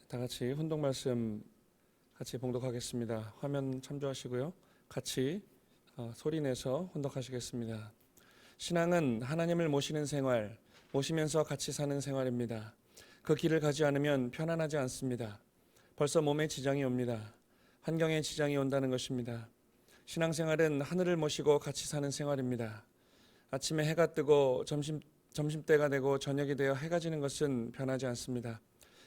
다 같이 혼동 말씀 같이 봉독하겠습니다. 화면 참조하시고요. 같이 소리 내서 혼독하시겠습니다. 신앙은 하나님을 모시는 생활, 모시면서 같이 사는 생활입니다. 그 길을 가지 않으면 편안하지 않습니다. 벌써 몸에 지장이 옵니다. 환경에 지장이 온다는 것입니다. 신앙생활은 하늘을 모시고 같이 사는 생활입니다. 아침에 해가 뜨고 점심때가 되고 저녁이 되어 해가 지는 것은 변하지 않습니다.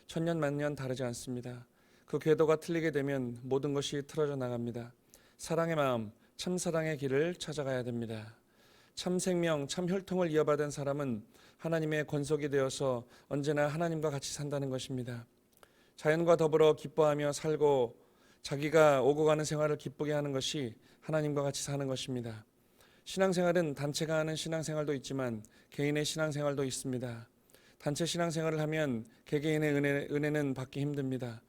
천년 만년 다르지 않습니다. 그 궤도가 틀리게 되면 모든 것이 틀어져 나갑니다. 사랑의 마음, 참 사랑의 길을 찾아가야 됩니다. 참 생명, 참 혈통을 이어받은 사람은 하나님의 권속이 되어서 언제나 하나님과 같이 산다는 것입니다. 자연과 더불어 기뻐하며 살고 자기가 오고 가는 생활을 기쁘게 하는 것이 하나님과 같이 사는 것입니다. 신앙생활은 단체가 하는 신앙생활도 있지만 개인의 신앙생활도 있습니다. 단체 신앙생활을 하면 개개인의 은혜는 받기 힘듭니다.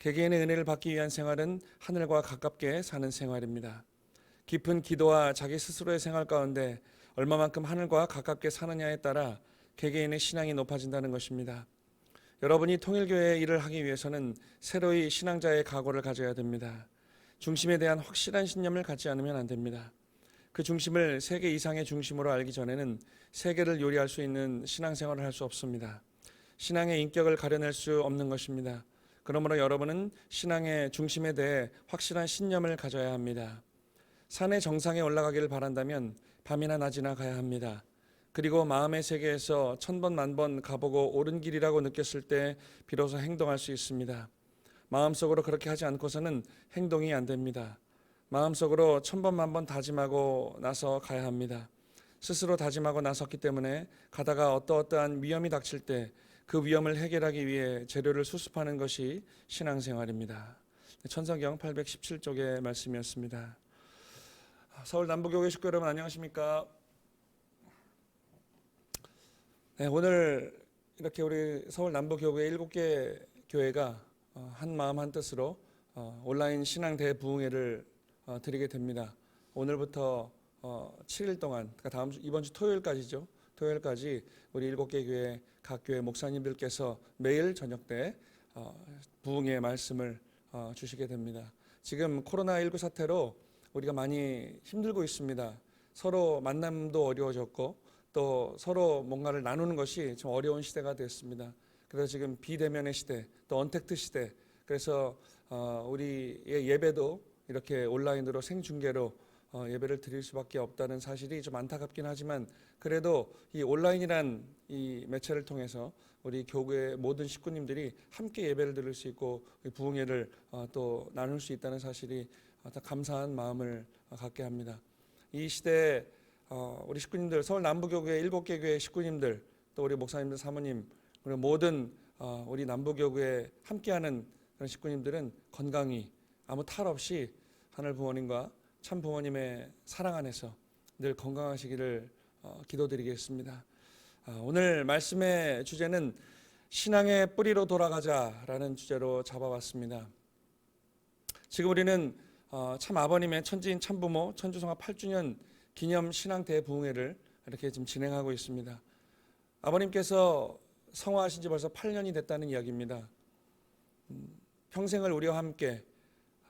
개개인의 은혜를 받기 위한 생활은 하늘과 가깝게 사는 생활입니다. 깊은 기도와 자기 스스로의 생활 가운데 얼마만큼 하늘과 가깝게 사느냐에 따라 개개인의 신앙이 높아진다는 것입니다. 여러분이 통일교회의 일을 하기 위해서는 새로이 신앙자의 각오를 가져야 됩니다. 중심에 대한 확실한 신념을 갖지 않으면 안 됩니다. 그 중심을 세계 이상의 중심으로 알기 전에는 세계를 요리할 수 있는 신앙생활을 할 수 없습니다. 신앙의 인격을 가려낼 수 없는 것입니다. 그러므로 여러분은 신앙의 중심에 대해 확실한 신념을 가져야 합니다. 산의 정상에 올라가기를 바란다면 밤이나 낮이나 가야 합니다. 그리고 마음의 세계에서 천번 만번 가보고 옳은 길이라고 느꼈을 때 비로소 행동할 수 있습니다. 마음속으로 그렇게 하지 않고서는 행동이 안 됩니다. 마음속으로 천번 만번 다짐하고 나서 가야 합니다. 스스로 다짐하고 나섰기 때문에 가다가 어떠한 위험이 닥칠 때 그 위험을 해결하기 위해 재료를 수습하는 것이 신앙생활입니다. 천성경 817쪽의 말씀이었습니다. 서울 남부교회 식구 여러분 안녕하십니까? 네, 오늘 이렇게 우리 서울 남부교회 7개 교회가 한 마음 한 뜻으로 온라인 신앙 대부흥회를 드리게 됩니다. 오늘부터 7일 동안, 그러니까 이번 주 토요일까지죠. 토요일까지 우리 7개 교회 각 교회 목사님들께서 매일 저녁 때 부흥의 말씀을 주시게 됩니다. 지금 코로나19 사태로 우리가 많이 힘들고 있습니다. 서로 만남도 어려워졌고 또 서로 뭔가를 나누는 것이 좀 어려운 시대가 됐습니다. 그래서 지금 비대면의 시대, 또 언택트 시대, 그래서 우리의 예배도 이렇게 온라인으로 생중계로 예배를 드릴 수밖에 없다는 사실이 좀 안타깝긴 하지만 그래도 이 온라인이란 이 매체를 통해서 우리 교회 모든 식구님들이 함께 예배를 드릴 수 있고 부흥회를 또 나눌 수 있다는 사실이 감사한 마음을 갖게 합니다. 이 시대에 우리 식구님들, 서울 남부교회 7개 교회 식구님들, 또 우리 목사님들, 사모님, 그리고 모든 우리 남부교회에 함께하는 그런 식구님들은 건강히 아무 탈 없이 하늘 부모님과 참 부모님의 사랑 안에서 늘 건강하시기를 기도드리겠습니다. 오늘 말씀의 주제는 신앙의 뿌리로 돌아가자라는 주제로 잡아봤습니다. 지금 우리는 참 아버님의 천지인 참부모 천주성화 8주년 기념 신앙 대부흥회를 이렇게 지금 진행하고 있습니다. 아버님께서 성화하신 지 벌써 8년이 됐다는 이야기입니다. 평생을 우리와 함께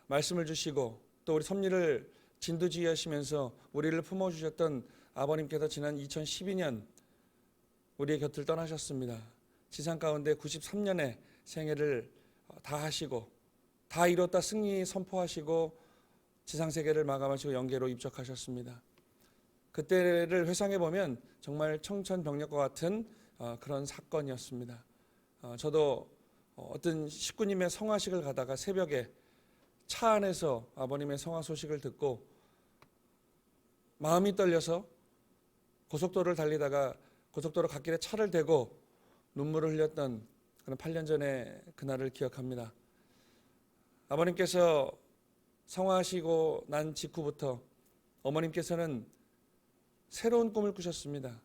말씀을 주시고 또 우리 섭리를 진두지휘하시면서 우리를 품어주셨던 아버님께서 지난 2012년 우리의 곁을 떠나셨습니다. 지상 가운데 93년의 생애를 다 하시고 다 이뤘다 승리 선포하시고 지상세계를 마감하시고 영계로 입적하셨습니다. 그때를 회상해 보면 정말 청천벽력과 같은 그런 사건이었습니다. 저도 어떤 식구님의 성화식을 가다가 새벽에 차 안에서 아버님의 성화 소식을 듣고 마음이 떨려서 고속도로를 달리다가 고속도로 갓길에 차를 대고 눈물을 흘렸던 그런 8년 전의 그날을 기억합니다. 아버님께서 성화하시고 난 직후부터 어머님께서는 새로운 꿈을 꾸셨습니다.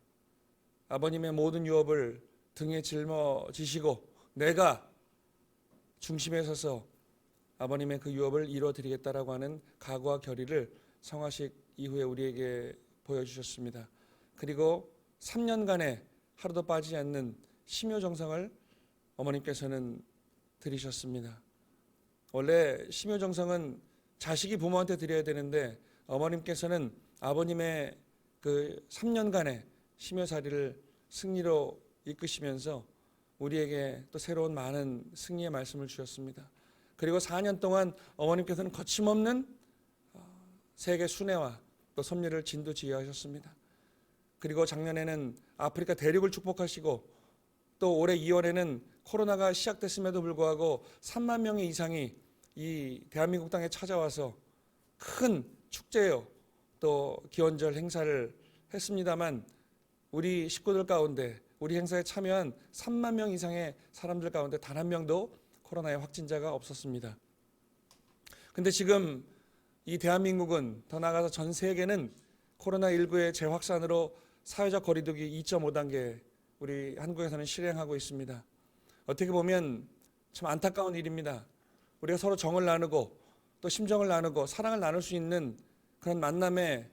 아버님의 모든 유업을 등에 짊어지시고 내가 중심에 서서 아버님의 그 유업을 이루어드리겠다라고 하는 각오와 결의를 성화식 이후에 우리에게 보여주셨습니다. 그리고 3년간의 하루도 빠지지 않는 심요정성을 어머님께서는 드리셨습니다. 원래 심효정성은 자식이 부모한테 드려야 되는데 어머님께서는 아버님의 그 3년간의 심효살이를 승리로 이끄시면서 우리에게 또 새로운 많은 승리의 말씀을 주셨습니다. 그리고 4년 동안 어머님께서는 거침없는 세계 순회와 또 섭리를 진두지휘하셨습니다. 그리고 작년에는 아프리카 대륙을 축복하시고 또 올해 2월에는 코로나가 시작됐음에도 불구하고 3만 명의 이상이 이 대한민국 땅에 찾아와서 큰 축제요 또 기원절 행사를 했습니다만 우리 식구들 가운데 우리 행사에 참여한 3만 명 이상의 사람들 가운데 단 한 명도 코로나의 확진자가 없었습니다. 근데 지금 이 대한민국은 더 나아가서 전 세계는 코로나19의 재확산으로 사회적 거리두기 2.5단계 우리 한국에서는 실행하고 있습니다. 어떻게 보면 참 안타까운 일입니다. 우리가 서로 정을 나누고 또 심정을 나누고 사랑을 나눌 수 있는 그런 만남의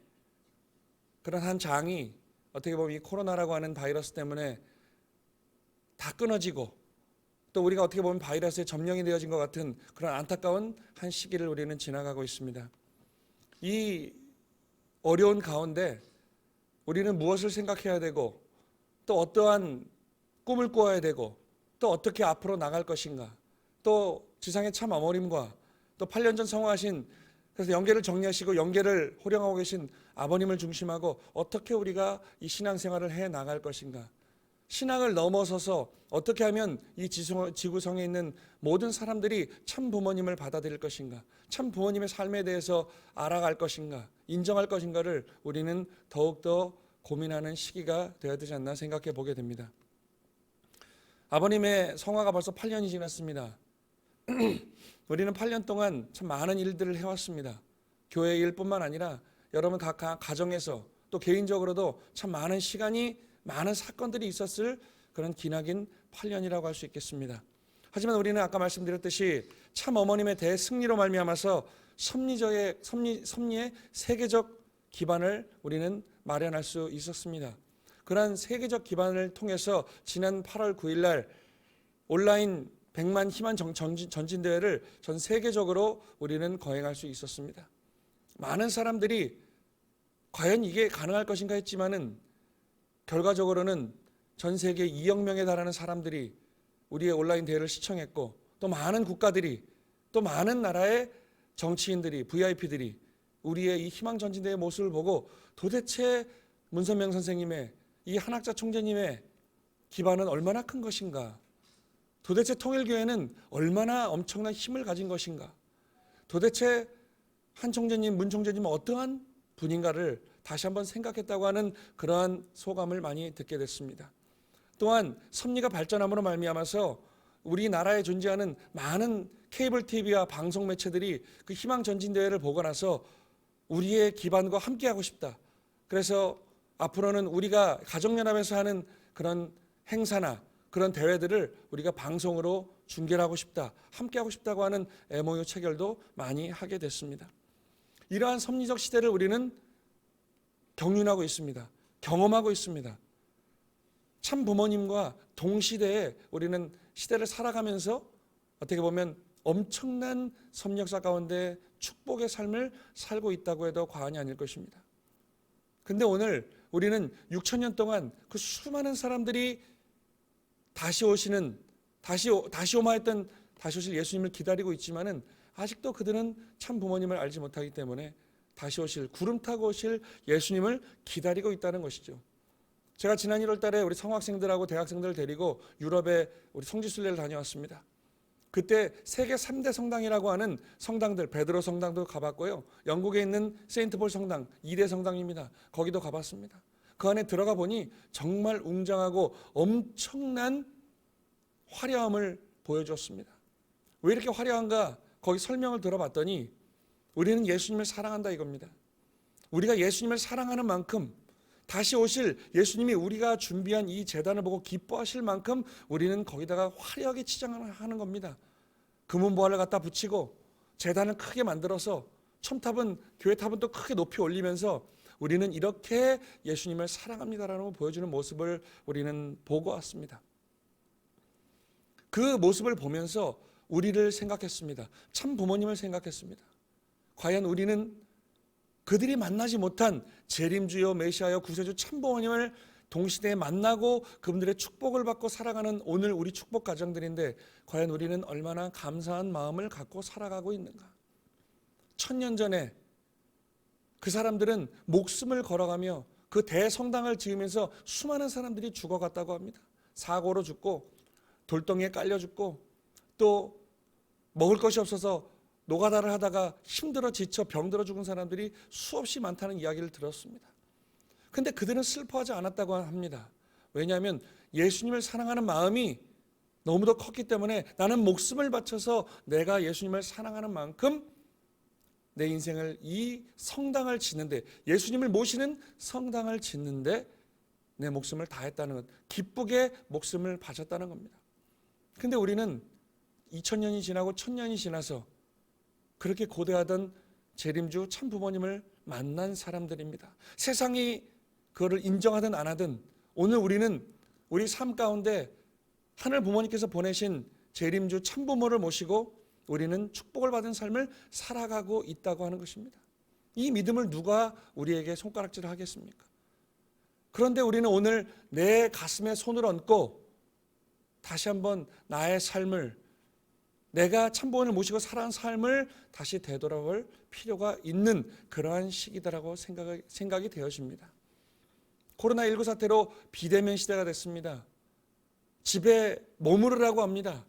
그런 한 장이 어떻게 보면 이 코로나라고 하는 바이러스 때문에 다 끊어지고 또 우리가 어떻게 보면 바이러스에 점령이 되어진 것 같은 그런 안타까운 한 시기를 우리는 지나가고 있습니다. 이 어려운 가운데 우리는 무엇을 생각해야 되고 또 어떠한 꿈을 꾸어야 되고 또 어떻게 앞으로 나갈 것인가, 또 지상의 참 어머님과 또 8년 전 성화하신 그래서 영계를 정리하시고 영계를 호령하고 계신 아버님을 중심하고 어떻게 우리가 이 신앙생활을 해 나갈 것인가, 신앙을 넘어서서 어떻게 하면 이 지구성에 있는 모든 사람들이 참 부모님을 받아들일 것인가, 참 부모님의 삶에 대해서 알아갈 것인가, 인정할 것인가를 우리는 더욱더 고민하는 시기가 되어야 되지 않나 생각해 보게 됩니다. 아버님의 성화가 벌써 8년이 지났습니다. 우리는 8년 동안 참 많은 일들을 해왔습니다. 교회 일뿐만 아니라 여러분 각 가정에서 또 개인적으로도 참 많은 시간이 많은 사건들이 있었을 그런 기나긴 8년이라고 할 수 있겠습니다. 하지만 우리는 아까 말씀드렸듯이 참 어머님의 대승리로 말미암아서 섭리의 세계적 기반을 우리는 마련할 수 있었습니다. 그러한 세계적 기반을 통해서 지난 8월 9일 날 온라인 100만 희망 전진대회를 전 세계적으로 우리는 거행할 수 있었습니다. 많은 사람들이 과연 이게 가능할 것인가 했지만은 결과적으로는 전 세계 2억 명에 달하는 사람들이 우리의 온라인 대회를 시청했고 또 많은 국가들이 또 많은 나라의 정치인들이 VIP들이 우리의 이 희망전진대의 모습을 보고 도대체 문선명 선생님의 이 한학자 총재님의 기반은 얼마나 큰 것인가, 도대체 통일교회는 얼마나 엄청난 힘을 가진 것인가, 도대체 한 총재님, 문 총재님은 어떠한 분인가를 다시 한번 생각했다고 하는 그러한 소감을 많이 듣게 됐습니다. 또한 섭리가 발전함으로 말미암아서 우리나라에 존재하는 많은 케이블 TV와 방송 매체들이 그 희망전진대회를 보고 나서 우리의 기반과 함께하고 싶다. 그래서 앞으로는 우리가 가족연합에서 하는 그런 행사나 그런 대회들을 우리가 방송으로 중계를 하고 싶다, 함께하고 싶다고 하는 MOU 체결도 많이 하게 됐습니다. 이러한 섭리적 시대를 우리는 경륜하고 있습니다. 경험하고 있습니다. 참 부모님과 동시대에 우리는 시대를 살아가면서 어떻게 보면 엄청난 섭리역사 가운데 축복의 삶을 살고 있다고 해도 과언이 아닐 것입니다. 근데 오늘 우리는 6,000년 동안 그 수많은 사람들이 다시 오시는, 다시 오마했던 다시 오실 예수님을 기다리고 있지만은 아직도 그들은 참 부모님을 알지 못하기 때문에 다시 오실, 구름 타고 오실 예수님을 기다리고 있다는 것이죠. 제가 지난 1월 달에 우리 성학생들하고 대학생들을 데리고 유럽에 우리 성지순례를 다녀왔습니다. 그때 세계 3대 성당이라고 하는 성당들, 베드로 성당도 가봤고요. 영국에 있는 세인트폴 성당, 2대 성당입니다. 거기도 가봤습니다. 그 안에 들어가 보니 정말 웅장하고 엄청난 화려함을 보여주었습니다. 왜 이렇게 화려한가? 거기 설명을 들어봤더니 우리는 예수님을 사랑한다 이겁니다. 우리가 예수님을 사랑하는 만큼 다시 오실 예수님이 우리가 준비한 이 제단을 보고 기뻐하실 만큼 우리는 거기다가 화려하게 치장하는 겁니다. 금은보화를 갖다 붙이고 제단을 크게 만들어서 첨탑은, 교회탑은 또 크게 높이 올리면서 우리는 이렇게 예수님을 사랑합니다라는 걸 보여주는 모습을 우리는 보고 왔습니다. 그 모습을 보면서 우리를 생각했습니다. 참 부모님을 생각했습니다. 과연 우리는 그들이 만나지 못한 재림주여 메시아여 구세주 참 부모님을 동시대에 만나고 그분들의 축복을 받고 살아가는 오늘 우리 축복 가정들인데 과연 우리는 얼마나 감사한 마음을 갖고 살아가고 있는가? 1000년 전에 그 사람들은 목숨을 걸어가며 그 대성당을 지으면서 수많은 사람들이 죽어갔다고 합니다. 사고로 죽고 돌덩이에 깔려 죽고 또 먹을 것이 없어서 노가다를 하다가 힘들어 지쳐 병들어 죽은 사람들이 수없이 많다는 이야기를 들었습니다. 근데 그들은 슬퍼하지 않았다고 합니다. 왜냐하면 예수님을 사랑하는 마음이 너무도 컸기 때문에 나는 목숨을 바쳐서 내가 예수님을 사랑하는 만큼 내 인생을 이 성당을 짓는데, 예수님을 모시는 성당을 짓는데 내 목숨을 다했다는 것, 기쁘게 목숨을 바쳤다는 겁니다. 근데 우리는 2000년이 지나고 1000년이 지나서 그렇게 고대하던 재림주 참 부모님을 만난 사람들입니다. 세상이 그거를 인정하든 안 하든 오늘 우리는 우리 삶 가운데 하늘 부모님께서 보내신 재림주 참 부모를 모시고 우리는 축복을 받은 삶을 살아가고 있다고 하는 것입니다. 이 믿음을 누가 우리에게 손가락질을 하겠습니까? 그런데 우리는 오늘 내 가슴에 손을 얹고 다시 한번 나의 삶을, 내가 참부모를 모시고 살아온 삶을 다시 되돌아볼 필요가 있는 그러한 시기다라고 생각이 되어집니다. 코로나19 사태로 비대면 시대가 됐습니다. 집에 머무르라고 합니다.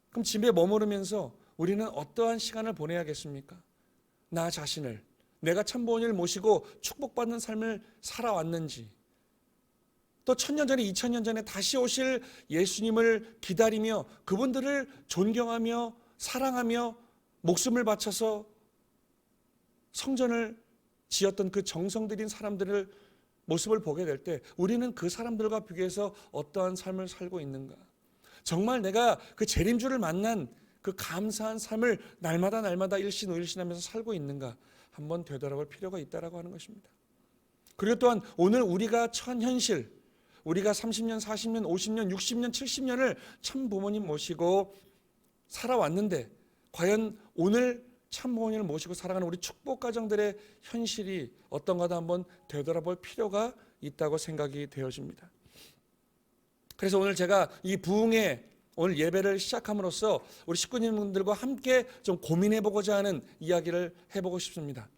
그럼 집에 머무르면서 우리는 어떠한 시간을 보내야겠습니까? 나 자신을, 내가 참부모를 모시고 축복받는 삶을 살아왔는지, 또 1000년 전에 2000년 전에 다시 오실 예수님을 기다리며 그분들을 존경하며 사랑하며 목숨을 바쳐서 성전을 지었던 그 정성 들인 사람들을 모습을 보게 될 때 우리는 그 사람들과 비교해서 어떠한 삶을 살고 있는가? 정말 내가 그 재림주를 만난 그 감사한 삶을 날마다 일신오일신하면서 살고 있는가? 한번 되돌아볼 필요가 있다라고 하는 것입니다. 그리고 또한 오늘 우리가 처한 현실, 우리가 30년, 40년, 50년, 60년, 70년을 참 부모님 모시고 살아왔는데 과연 오늘 참 부모님을 모시고 살아가는 우리 축복 가정들의 현실이 어떤가도 한번 되돌아볼 필요가 있다고 생각이 되어집니다. 그래서 오늘 제가 이 부흥회 오늘 예배를 시작함으로써 우리 식구님들과 함께 좀 고민해보고자 하는 이야기를 해보고 싶습니다.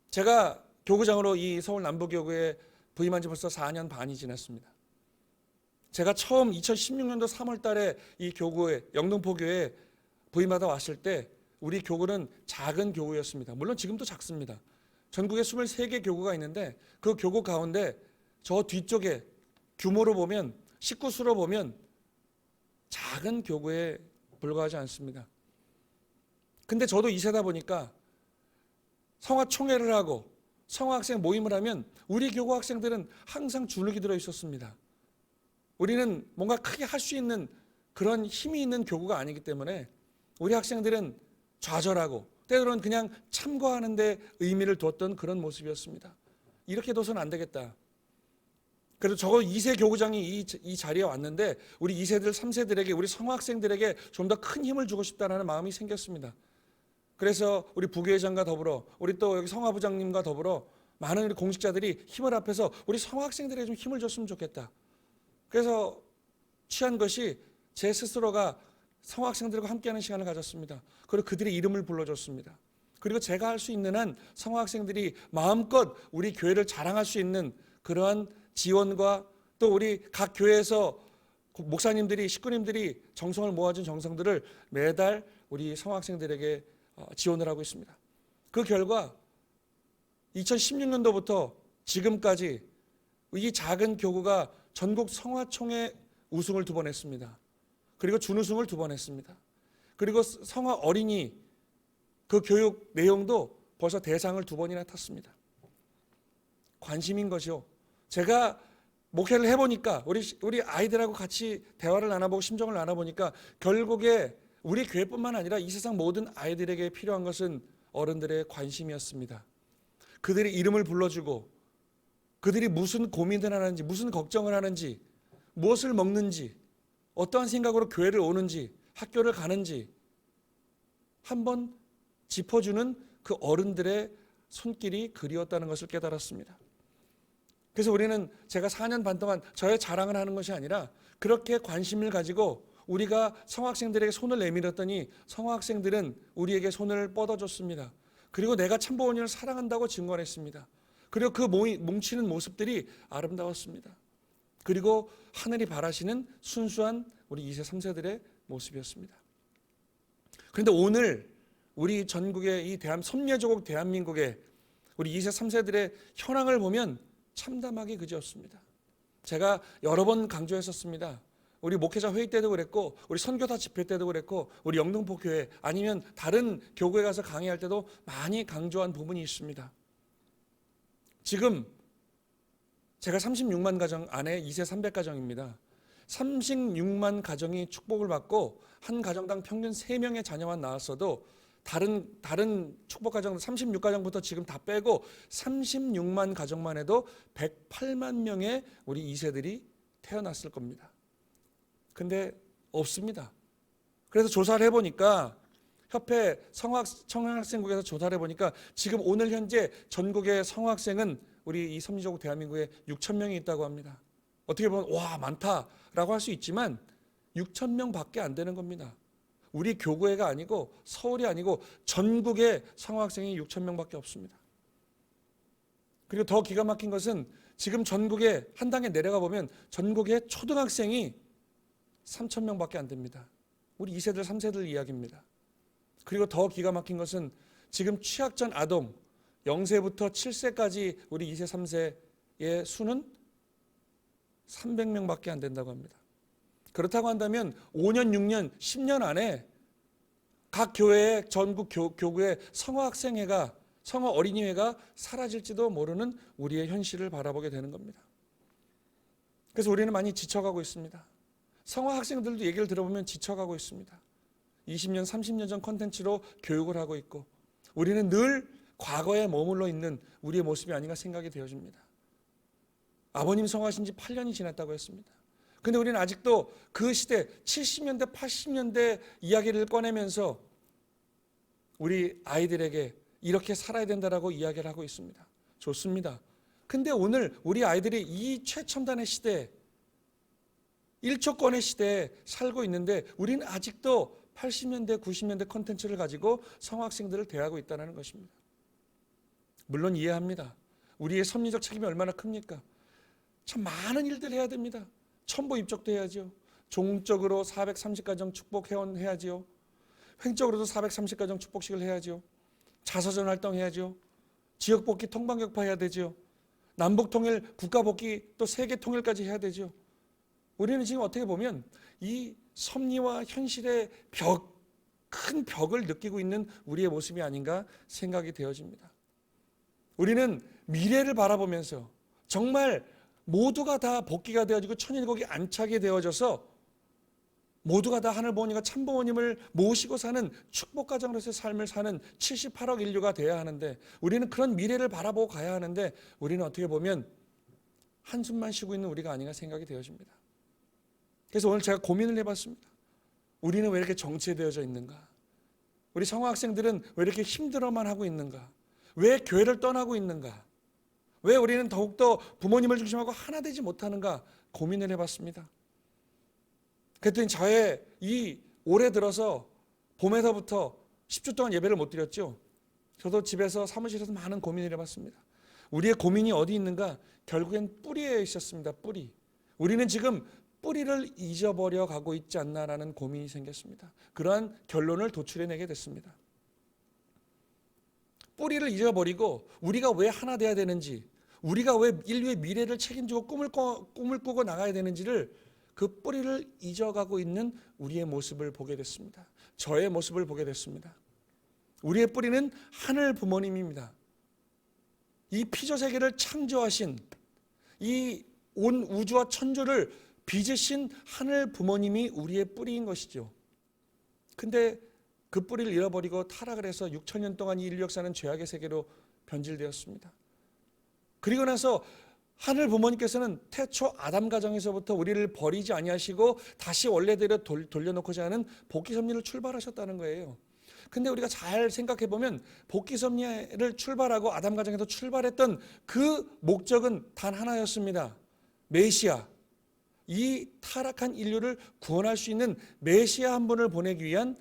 제가 교구장으로 이 서울 남부교구에 부임한 지 벌써 4년 반이 지났습니다. 제가 처음 2016년도 3월 달에 이 교구에, 영등포교회에 부임하다 왔을 때 우리 교구는 작은 교구였습니다. 물론 지금도 작습니다. 전국에 23개 교구가 있는데 그 교구 가운데 저 뒤쪽에 규모로 보면, 식구 수로 보면 작은 교구에 불과하지 않습니다. 근데 저도 2세다 보니까 성화총회를 하고 성화학생 모임을 하면 우리 교구 학생들은 항상 주눅이 들어 있었습니다. 우리는 뭔가 크게 할 수 있는 그런 힘이 있는 교구가 아니기 때문에 우리 학생들은 좌절하고 때로는 그냥 참고하는 데 의미를 뒀던 그런 모습이었습니다. 이렇게 둬서는 안 되겠다. 그래도 저 2세 교구장이 이 자리에 왔는데 우리 2세들, 3세들에게, 우리 성학생들에게 좀 더 큰 힘을 주고 싶다는 마음이 생겼습니다. 그래서 우리 부교회장과 더불어 우리 또 여기 성화부장님과 더불어 많은 우리 공직자들이 힘을 합해서 우리 성학생들에게 좀 힘을 줬으면 좋겠다. 그래서 취한 것이 제 스스로가 성학생들과 함께하는 시간을 가졌습니다. 그리고 그들의 이름을 불러줬습니다. 그리고 제가 할 수 있는 한 성학생들이 마음껏 우리 교회를 자랑할 수 있는 그러한 지원과 또 우리 각 교회에서 목사님들이, 식구님들이 정성을 모아준 정성들을 매달 우리 성학생들에게 지원을 하고 있습니다. 그 결과 2016년도부터 지금까지 이 작은 교구가 전국 성화총회 우승을 2번 했습니다. 그리고 준우승을 2번 했습니다. 그리고 성화 어린이 그 교육 내용도 벌써 대상을 2번이나 탔습니다. 관심인 것이요. 제가 목회를 해보니까 우리 아이들하고 같이 대화를 나눠보고 심정을 나눠보니까 결국에 우리 교회뿐만 아니라 이 세상 모든 아이들에게 필요한 것은 어른들의 관심이었습니다. 그들의 이름을 불러주고 그들이 무슨 고민을 하는지, 무슨 걱정을 하는지, 무엇을 먹는지, 어떠한 생각으로 교회를 오는지 학교를 가는지 한번 짚어주는 그 어른들의 손길이 그리웠다는 것을 깨달았습니다. 그래서 우리는 제가 4년 반 동안 저의 자랑을 하는 것이 아니라 그렇게 관심을 가지고 우리가 성학생들에게 손을 내밀었더니 성학생들은 우리에게 손을 뻗어줬습니다. 그리고 내가 참부모님을 사랑한다고 증언했습니다. 그리고 그 뭉치는 모습들이 아름다웠습니다. 그리고 하늘이 바라시는 순수한 우리 2세, 3세들의 모습이었습니다. 그런데 오늘 우리 전국의 이 섬예조국 대한민국의 우리 2세, 3세들의 현황을 보면 참담하기 그지없습니다. 제가 여러 번 강조했었습니다. 우리 목회자 회의 때도 그랬고 우리 선교사 집회 때도 그랬고 우리 영등포 교회 아니면 다른 교구에 가서 강의할 때도 많이 강조한 부분이 있습니다. 지금 제가 36만 가정 안에 2세 300가정입니다. 36만 가정이 축복을 받고 한 가정당 평균 3명의 자녀만 낳았어도 다른 축복 가정 36가정부터 지금 다 빼고 36만 가정만 해도 108만 명의 우리 2세들이 태어났을 겁니다. 근데 없습니다. 그래서 조사를 해보니까 협회 청학생국에서 조사를 해보니까 지금 오늘 현재 전국의 성학생은 우리 이 섬유조국 대한민국에 6,000명이 있다고 합니다. 어떻게 보면 와 많다라고 할 수 있지만 6,000명밖에 안 되는 겁니다. 우리 교구회가 아니고 서울이 아니고 전국의 성학생이 6,000명밖에 없습니다. 그리고 더 기가 막힌 것은 지금 전국에 한 단계 내려가 보면 전국의 초등학생이 3,000명밖에 안 됩니다. 우리 2세들 3세들 이야기입니다. 그리고 더 기가 막힌 것은 지금 취약전 아동 0세부터 7세까지 우리 2세 3세의 수는 300명밖에 안 된다고 합니다. 그렇다고 한다면 5년, 6년, 10년 안에 각 교회의 전국 교구의 성어학생회가 성어 어린이회가 사라질지도 모르는 우리의 현실을 바라보게 되는 겁니다. 그래서 우리는 많이 지쳐가고 있습니다. 성어 학생들도 얘기를 들어보면 지쳐가고 있습니다. 20년, 30년 전 콘텐츠로 교육을 하고 있고 우리는 늘 과거에 머물러 있는 우리의 모습이 아닌가 생각이 되어집니다. 아버님 성화하신 지 8년이 지났다고 했습니다. 근데 우리는 아직도 그 시대 70년대, 80년대 이야기를 꺼내면서 우리 아이들에게 이렇게 살아야 된다라고 이야기를 하고 있습니다. 좋습니다. 근데 오늘 우리 아이들이 이 최첨단의 시대 1초권의 시대에 살고 있는데 우리는 아직도 80년대, 90년대 콘텐츠를 가지고 성학생들을 대하고 있다는 것입니다. 물론 이해합니다. 우리의 섭리적 책임이 얼마나 큽니까? 참 많은 일들을 해야 됩니다. 첨부 입적도 해야죠. 종적으로 430가정 축복회원 해야지요. 횡적으로도 430가정 축복식을 해야죠. 자서전 활동해야죠. 지역복귀 통방격파 해야 되죠. 남북통일, 국가복귀 또 세계통일까지 해야 되죠. 우리는 지금 어떻게 보면 이 섭리와 현실의 큰 벽을 느끼고 있는 우리의 모습이 아닌가 생각이 되어집니다. 우리는 미래를 바라보면서 정말 모두가 다 복귀가 되어지고 천일국이 안착이 되어져서 모두가 다 하늘부모님과 참부모님을 모시고 사는 축복가정으로서의 삶을 사는 78억 인류가 되어야 하는데 우리는 그런 미래를 바라보고 가야 하는데 우리는 어떻게 보면 한숨만 쉬고 있는 우리가 아닌가 생각이 되어집니다. 그래서 오늘 제가 고민을 해봤습니다. 우리는 왜 이렇게 정체되어져 있는가? 우리 성화학생들은 왜 이렇게 힘들어만 하고 있는가? 왜 교회를 떠나고 있는가? 왜 우리는 더욱더 부모님을 중심하고 하나 되지 못하는가 고민을 해봤습니다. 그랬더니 저의 이 올해 들어서 봄에서부터 10주 동안 예배를 못 드렸죠. 저도 집에서 사무실에서 많은 고민을 해봤습니다. 우리의 고민이 어디 있는가? 결국엔 뿌리에 있었습니다. 뿌리. 우리는 지금 뿌리를 잊어버려 가고 있지 않나라는 고민이 생겼습니다. 그러한 결론을 도출해내게 됐습니다. 뿌리를 잊어버리고 우리가 왜 하나 돼야 되는지, 우리가 왜 인류의 미래를 책임지고 꿈을 꾸고 나가야 되는지를 그 뿌리를 잊어가고 있는 우리의 모습을 보게 됐습니다. 저의 모습을 보게 됐습니다. 우리의 뿌리는 하늘 부모님입니다. 이 피조세계를 창조하신 이 온 우주와 천주를 빚으신 하늘 부모님이 우리의 뿌리인 것이죠. 근데 그 뿌리를 잃어버리고 타락을 해서 6,000년 동안 이 인류 역사는 죄악의 세계로 변질되었습니다. 그리고 나서 하늘 부모님께서는 태초 아담 가정에서부터 우리를 버리지 아니하시고 다시 원래대로 돌려놓고자 하는 복귀 섭리를 출발하셨다는 거예요. 근데 우리가 잘 생각해 보면 복귀 섭리를 출발하고 아담 가정에서 출발했던 그 목적은 단 하나였습니다. 메시아, 이 타락한 인류를 구원할 수 있는 메시아 한 분을 보내기 위한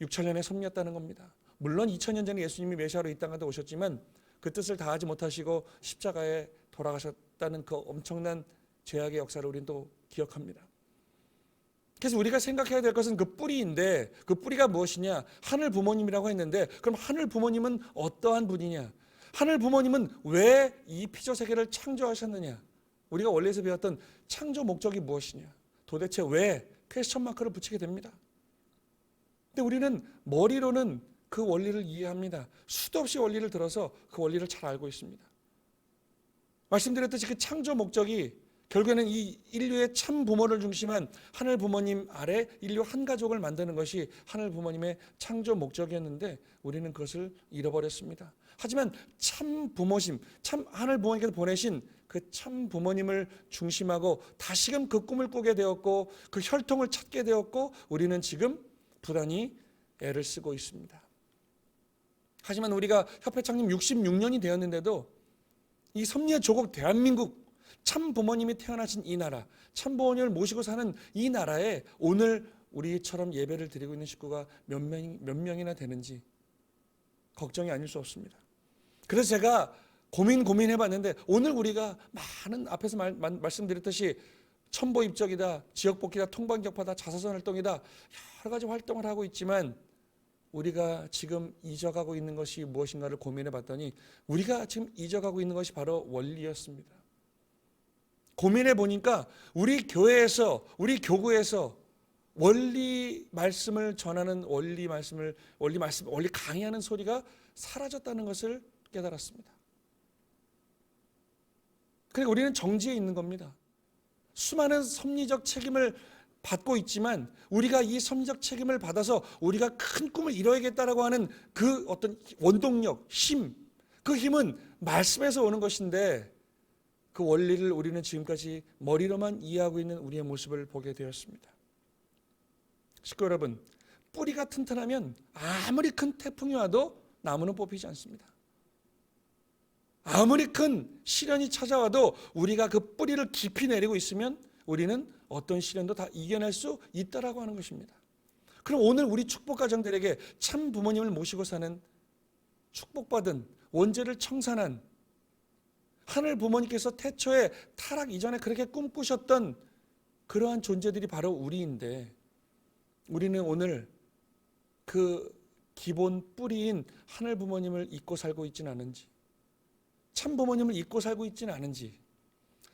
6천년의 섭리였다는 겁니다. 물론 2000년 전에 예수님이 메시아로 이 땅에 오셨지만 그 뜻을 다하지 못하시고 십자가에 돌아가셨다는 그 엄청난 죄악의 역사를 우리는 또 기억합니다. 그래서 우리가 생각해야 될 것은 그 뿌리인데, 그 뿌리가 무엇이냐? 하늘 부모님이라고 했는데, 그럼 하늘 부모님은 어떠한 분이냐? 하늘 부모님은 왜 이 피조 세계를 창조하셨느냐? 우리가 원래에서 배웠던 창조 목적이 무엇이냐? 도대체 왜 퀘스천 마크를 붙이게 됩니다. 근데 우리는 머리로는 그 원리를 이해합니다. 수도 없이 원리를 들어서 그 원리를 잘 알고 있습니다. 말씀드렸듯이 그 창조 목적이 결국에는 이 인류의 참 부모를 중심한 하늘 부모님 아래 인류 한 가족을 만드는 것이 하늘 부모님의 창조 목적이었는데 우리는 그것을 잃어버렸습니다. 하지만 참 부모심, 참 하늘 부모님께서 보내신 그 참 부모님을 중심하고 다시금 그 꿈을 꾸게 되었고 그 혈통을 찾게 되었고 우리는 지금 부단히 애를 쓰고 있습니다. 하지만 우리가 협회 창립 66년이 되었는데도 이 섭리의 조국 대한민국 참 부모님이 태어나신 이 나라, 참 부모님을 모시고 사는 이 나라에 오늘 우리처럼 예배를 드리고 있는 식구가 몇 명이나 되는지 걱정이 아닐 수 없습니다. 그래서 제가 고민해봤는데 오늘 우리가 많은 앞에서 말씀드렸듯이 첨보 입적이다, 지역 복귀다, 통방격파다, 자서전 활동이다 여러 가지 활동을 하고 있지만 우리가 지금 잊어가고 있는 것이 무엇인가를 고민해봤더니 우리가 지금 잊어가고 있는 것이 바로 원리였습니다. 고민해 보니까 우리 교회에서, 우리 교구에서 원리 말씀을 전하는 원리 강의하는 소리가 사라졌다는 것을 깨달았습니다. 그러니까 우리는 정지해 있는 겁니다. 수많은 섭리적 책임을 받고 있지만 우리가 이 섭리적 책임을 받아서 우리가 큰 꿈을 이뤄야겠다라고 하는 그 어떤 원동력, 힘, 그 힘은 말씀에서 오는 것인데 그 원리를 우리는 지금까지 머리로만 이해하고 있는 우리의 모습을 보게 되었습니다. 식구 여러분, 뿌리가 튼튼하면 아무리 큰 태풍이 와도 나무는 뽑히지 않습니다. 아무리 큰 시련이 찾아와도 우리가 그 뿌리를 깊이 내리고 있으면 우리는 어떤 시련도 다 이겨낼 수 있다라고 하는 것입니다. 그럼 오늘 우리 축복 가정들에게 참 부모님을 모시고 사는 축복받은 원죄를 청산한 하늘 부모님께서 태초에 타락 이전에 그렇게 꿈꾸셨던 그러한 존재들이 바로 우리인데 우리는 오늘 그 기본 뿌리인 하늘 부모님을 잊고 살고 있지는 않은지, 참 부모님을 잊고 살고 있지는 않은지,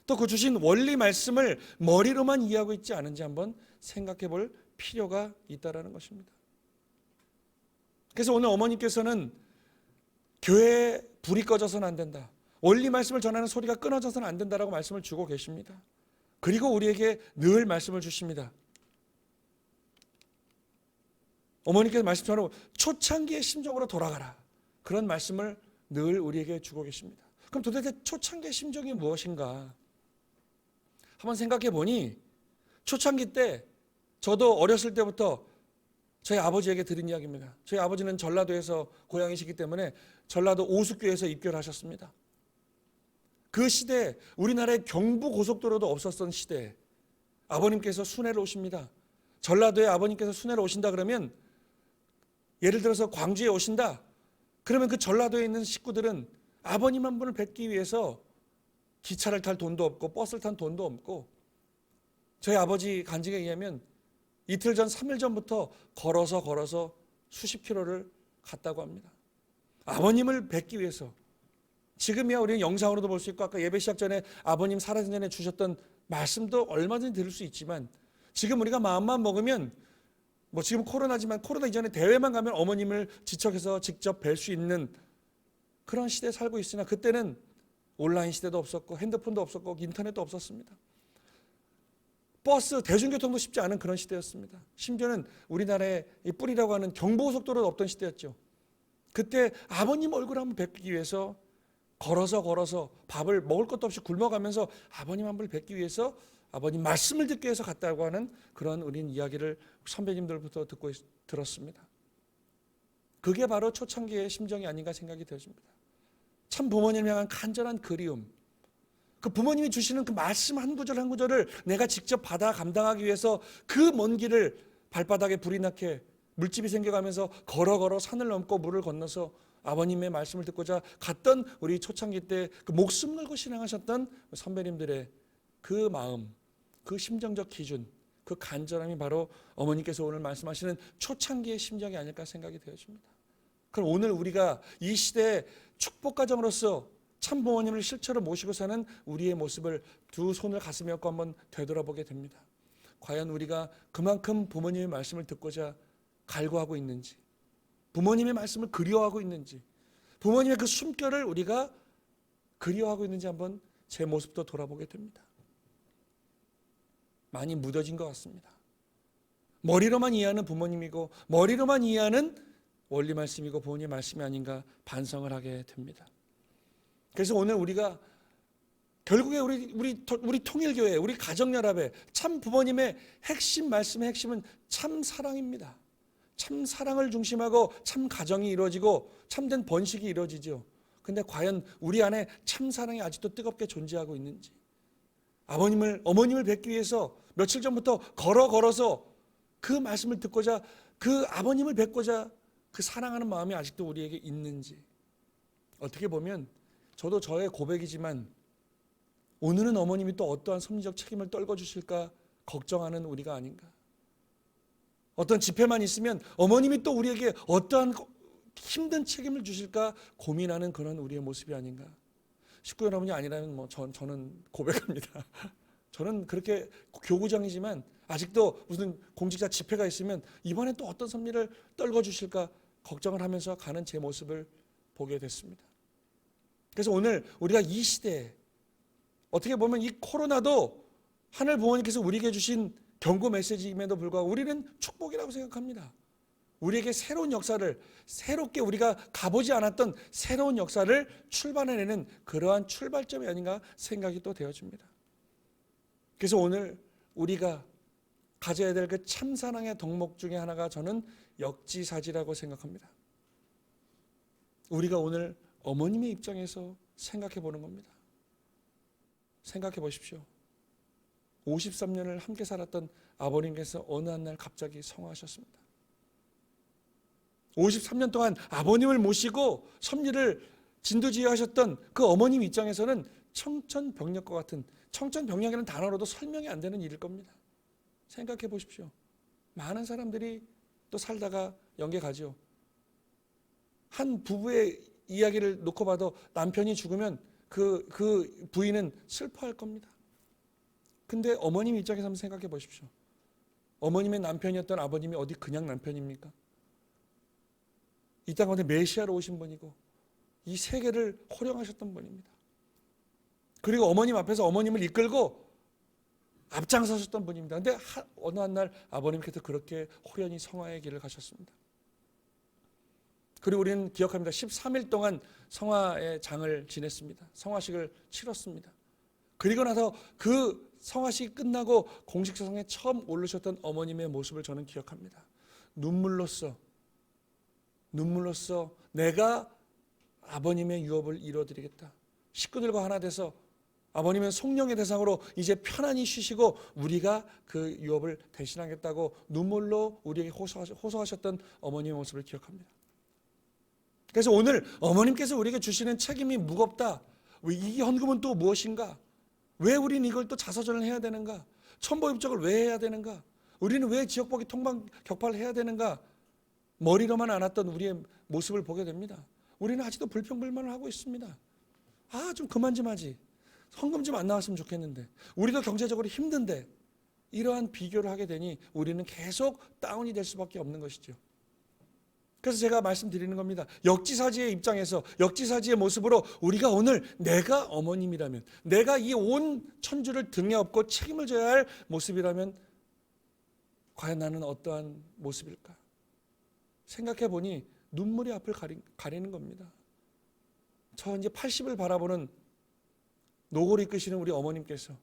또 그 주신 원리 말씀을 머리로만 이해하고 있지 않은지 한번 생각해 볼 필요가 있다라는 것입니다. 그래서 오늘 어머니께서는 교회에 불이 꺼져서는 안 된다, 원리 말씀을 전하는 소리가 끊어져서는 안 된다라고 말씀을 주고 계십니다. 그리고 우리에게 늘 말씀을 주십니다. 어머니께서 말씀 전하고 초창기의 심정으로 돌아가라, 그런 말씀을 늘 우리에게 주고 계십니다. 그럼 도대체 초창기의 심정이 무엇인가? 한번 생각해 보니 초창기 때 저도 어렸을 때부터 저희 아버지에게 들은 이야기입니다. 저희 아버지는 전라도에서 고향이시기 때문에 전라도 오숙교에서 입교를 하셨습니다. 그 시대에 우리나라의 경부고속도로도 없었던 시대에 아버님께서 순회를 오십니다. 전라도에 아버님께서 순회를 오신다 그러면 예를 들어서 광주에 오신다 그러면 그 전라도에 있는 식구들은 아버님 한 분을 뵙기 위해서 기차를 탈 돈도 없고 버스를 탄 돈도 없고 저희 아버지 간증에 의하면 이틀 전 3일 전부터 걸어서 수십 킬로를 갔다고 합니다. 아버님을 뵙기 위해서. 지금이야 우리는 영상으로도 볼 수 있고 아까 예배 시작 전에 아버님 살아신 전에 주셨던 말씀도 얼마든지 들을 수 있지만 지금 우리가 마음만 먹으면 뭐 지금 코로나지만 코로나 이전에 대회만 가면 어머님을 지척해서 직접 뵐 수 있는 그런 시대에 살고 있으나 그때는 온라인 시대도 없었고 핸드폰도 없었고 인터넷도 없었습니다. 버스, 대중교통도 쉽지 않은 그런 시대였습니다. 심지어는 우리나라의 이 뿌리라고 하는 경부고속도로도 없던 시대였죠. 그때 아버님 얼굴 한번 뵙기 위해서 걸어서 밥을 먹을 것도 없이 굶어가면서 아버님 한 분 뵙기 위해서 아버님 말씀을 듣기 위해서 갔다고 하는 그런 우린 이야기를 선배님들부터 들었습니다. 그게 바로 초창기의 심정이 아닌가 생각이 되어집니다. 참 부모님을 향한 간절한 그리움, 그 부모님이 주시는 그 말씀 한 구절 한 구절을 내가 직접 받아 감당하기 위해서 그 먼 길을 발바닥에 불이 나게 물집이 생겨가면서 걸어 산을 넘고 물을 건너서 아버님의 말씀을 듣고자 갔던 우리 초창기 때 그 목숨 걸고 신앙하셨던 선배님들의 그 마음, 그 심정적 기준, 그 간절함이 바로 어머니께서 오늘 말씀하시는 초창기의 심정이 아닐까 생각이 되어집니다. 그럼 오늘 우리가 이 시대의 축복 가정으로서 참 부모님을 실제로 모시고 사는 우리의 모습을 두 손을 가슴에 얹고 한번 되돌아보게 됩니다. 과연 우리가 그만큼 부모님의 말씀을 듣고자 갈구하고 있는지, 부모님의 말씀을 그리워하고 있는지, 부모님의 그 숨결을 우리가 그리워하고 있는지 한번 제 모습도 돌아보게 됩니다. 많이 무뎌진 것 같습니다. 머리로만 이해하는 부모님이고 머리로만 이해하는 원리 말씀이고 부모님의 말씀이 아닌가 반성을 하게 됩니다. 그래서 오늘 우리가 결국에 우리 통일교회, 우리 가정연합의 참 부모님의 핵심 말씀의 핵심은 참 사랑입니다. 참 사랑을 중심하고 참 가정이 이루어지고 참된 번식이 이루어지죠. 근데 과연 우리 안에 참 사랑이 아직도 뜨겁게 존재하고 있는지, 어머님을 뵙기 위해서 며칠 전부터 걸어서 그 말씀을 듣고자 그 아버님을 뵙고자 그 사랑하는 마음이 아직도 우리에게 있는지, 어떻게 보면 저도 저의 고백이지만 오늘은 어머님이 또 어떠한 섭리적 책임을 떨궈 주실까 걱정하는 우리가 아닌가. 어떤 집회만 있으면 어머님이 또 우리에게 어떠한 힘든 책임을 주실까 고민하는 그런 우리의 모습이 아닌가. 식구 여러분이 아니라면 저는 고백합니다. 저는 그렇게 교구장이지만 아직도 무슨 공직자 집회가 있으면 이번에 또 어떤 섭리를 떨궈 주실까 걱정을 하면서 가는 제 모습을 보게 됐습니다. 그래서 오늘 우리가 이 시대에 어떻게 보면 이 코로나도 하늘 부모님께서 우리에게 주신 경고 메시지임에도 불구하고 우리는 축복이라고 생각합니다. 우리에게 새로운 역사를, 새롭게 우리가 가보지 않았던 새로운 역사를 출발해내는 그러한 출발점이 아닌가 생각이 또 되어집니다. 그래서 오늘 우리가 가져야 될 그 참사랑의 덕목 중에 하나가 저는 역지사지라고 생각합니다. 우리가 오늘 어머님의 입장에서 생각해 보는 겁니다. 생각해 보십시오. 53년을 함께 살았던 아버님께서 어느 한 날 갑자기 성화하셨습니다. 53년 동안 아버님을 모시고 섭리를 진두지휘하셨던 그 어머님 입장에서는 청천벽력과 같은, 청천벽력이라는 단어로도 설명이 안 되는 일일 겁니다. 생각해 보십시오. 많은 사람들이 또 살다가 연계 가죠. 한 부부의 이야기를 놓고 봐도 남편이 죽으면 그 부인은 슬퍼할 겁니다. 근데 어머님 입장에서 한번 생각해 보십시오. 어머님의 남편이었던 아버님이 어디 그냥 남편입니까? 이 땅 가운데 메시아로 오신 분이고 이 세계를 호령하셨던 분입니다. 그리고 어머님 앞에서 어머님을 이끌고 앞장서셨던 분입니다. 근데 어느 한 날 아버님께서 그렇게 호련히 성화의 길을 가셨습니다. 그리고 우리는 기억합니다. 13일 동안 성화의 장을 지냈습니다. 성화식을 치렀습니다. 그리고 나서 그 성화식이 끝나고 공식사상에 처음 오르셨던 어머님의 모습을 저는 기억합니다. 눈물로써 내가 아버님의 유업을 이루어드리겠다. 식구들과 하나 돼서 아버님의 성령의 대상으로 이제 편안히 쉬시고 우리가 그 유업을 대신하겠다고 눈물로 우리에게 호소하셨던 어머님의 모습을 기억합니다. 그래서 오늘 어머님께서 우리에게 주시는 책임이 무겁다. 이 헌금은 또 무엇인가? 왜 우리는 이걸 또 자서전을 해야 되는가? 첨보입적을 왜 해야 되는가? 우리는 왜 지역복지 통방 격파를 해야 되는가? 머리로만 안았던 우리의 모습을 보게 됩니다. 우리는 아직도 불평불만을 하고 있습니다. 좀 그만 좀 하지. 헌금 좀 안 나왔으면 좋겠는데. 우리도 경제적으로 힘든데. 이러한 비교를 하게 되니 우리는 계속 다운이 될 수밖에 없는 것이죠. 그래서 제가 말씀드리는 겁니다. 역지사지의 입장에서, 역지사지의 모습으로 우리가 오늘 내가 어머님이라면, 내가 이 온 천주를 등에 업고 책임을 져야 할 모습이라면 과연 나는 어떠한 모습일까? 생각해 보니 눈물이 앞을 가리는 겁니다. 저 이제 80을 바라보는 노골이 끄시는 우리 어머님께서,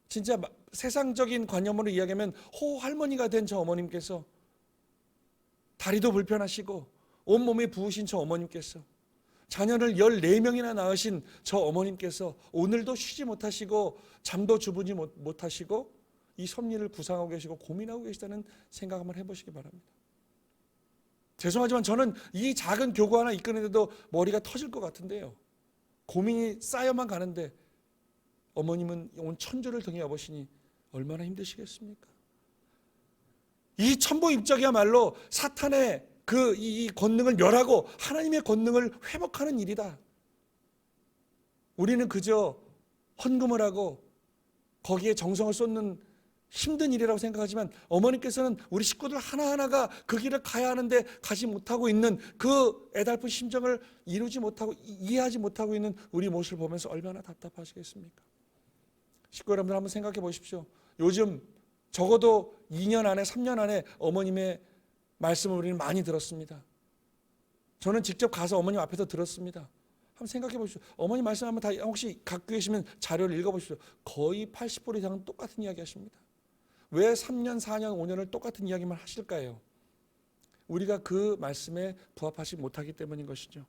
진짜 세상적인 관념으로 이야기하면 호할머니가 된 저 어머님께서, 다리도 불편하시고 온몸이 부으신 저 어머님께서, 자녀를 14명이나 낳으신 저 어머님께서 오늘도 쉬지 못하시고 잠도 주무지 못하시고 이 섭리를 구상하고 계시고 고민하고 계시다는 생각 한번 해보시기 바랍니다. 죄송하지만 저는 이 작은 교구 하나 이끄는데도 머리가 터질 것 같은데요, 고민이 쌓여만 가는데 어머님은 온 천주를 등에 업으시니 얼마나 힘드시겠습니까? 이 천부입적이야말로 사탄의 이 권능을 멸하고 하나님의 권능을 회복하는 일이다. 우리는 그저 헌금을 하고 거기에 정성을 쏟는 힘든 일이라고 생각하지만, 어머니께서는 우리 식구들 하나하나가 그 길을 가야 하는데 가지 못하고 있는 그 애달픈 심정을 이루지 못하고 이해하지 못하고 있는 우리 모습을 보면서 얼마나 답답하시겠습니까? 식구 여러분들 한번 생각해 보십시오. 요즘 적어도 2년 안에 3년 안에 어머님의 말씀을 우리는 많이 들었습니다. 저는 직접 가서 어머님 앞에서 들었습니다. 한번 생각해 보십시오. 어머님 말씀 한번 다 혹시 갖고 계시면 자료를 읽어보십시오. 거의 80% 이상은 똑같은 이야기 하십니다. 왜 3년, 4년, 5년을 똑같은 이야기만 하실까요? 우리가 그 말씀에 부합하지 못하기 때문인 것이죠.